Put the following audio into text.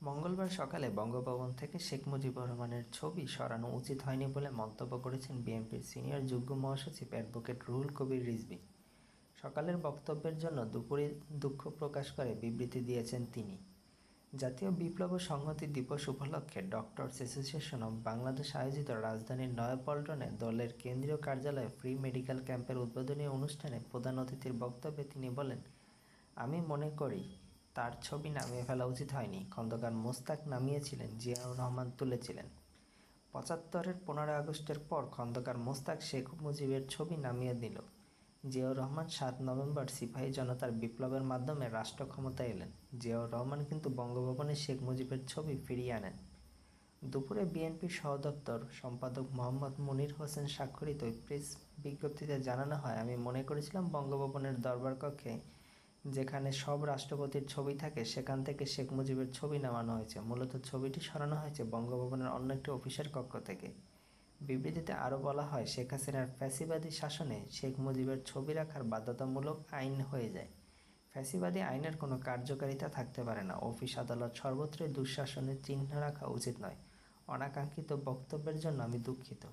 মঙ্গলবার সকালে বঙ্গভবন থেকে শেখ মুজিবুর রহমানের ছবি সরানো উচিত হয়নি বলে মন্তব্য করেছেন বিএনপির সিনিয়র যুগ্ম মহাসচিব অ্যাডভোকেট রুহুল কবির রিজভী। সকালের বক্তব্যের জন্য দুপুরে দুঃখ প্রকাশ করে বিবৃতি দিয়েছেন তিনি। জাতীয় বিপ্লব ও সংহতি দিবস উপলক্ষে ডক্টরস অ্যাসোসিয়েশন অব বাংলাদেশ আয়োজিত রাজধানীর নয়াপল্টনে দলের কেন্দ্রীয় কার্যালয়ে ফ্রি মেডিকেল ক্যাম্পের উদ্বোধনী অনুষ্ঠানে প্রধান অতিথির বক্তব্যে তিনি বলেন, আমি মনে করি তার ছবি নামিয়ে ফেলা উচিত হয়নি। খন্দকার মোশতাক নামিয়েছিলেন, জিয়াউর রহমান তুলেছিলেন। ৭৫-এর ১৫ আগস্টের পর খন্দকার মোশতাক শেখ মুজিবের ছবি নামিয়ে দিল। জিয়াউর রহমান ৭ নভেম্বর সিপাহী জনতার বিপ্লবের মাধ্যমে রাষ্ট্র ক্ষমতায় এলেন। জিয়াউর রহমান কিন্তু বঙ্গভবনে শেখ মুজিবের ছবি ফিরিয়ে আনেন। দুপুরে বিএনপির সহদপ্তর সম্পাদক মোহাম্মদ মুনীর হোসেন স্বাক্ষরিত প্রেস বিজ্ঞপ্তিতে জানানো হয়, আমি মনে করেছিলাম বঙ্গভবনের দরবার কক্ষে যেখানে সব রাষ্ট্রপতির ছবি থাকে সেখান থেকে শেখ মুজিবের ছবি নামানো হয়েছে। মূলত ছবিটি সরানো হয়েছে বঙ্গভবনের অন্য একটি অফিসের কক্ষ থেকে। বিবৃতিতে আরও বলা হয়, শেখ হাসিনার ফ্যাসিবাদী শাসনে শেখ মুজিবের ছবি রাখার বাধ্যতামূলক আইন হয়ে যায়। ফ্যাসিবাদী আইনের কোনো কার্যকারিতা থাকতে পারে না। অফিস আদালত সর্বত্রই দুঃশাসনের চিহ্ন রাখা উচিত নয়। অনাকাঙ্ক্ষিত বক্তব্যের জন্য আমি দুঃখিত।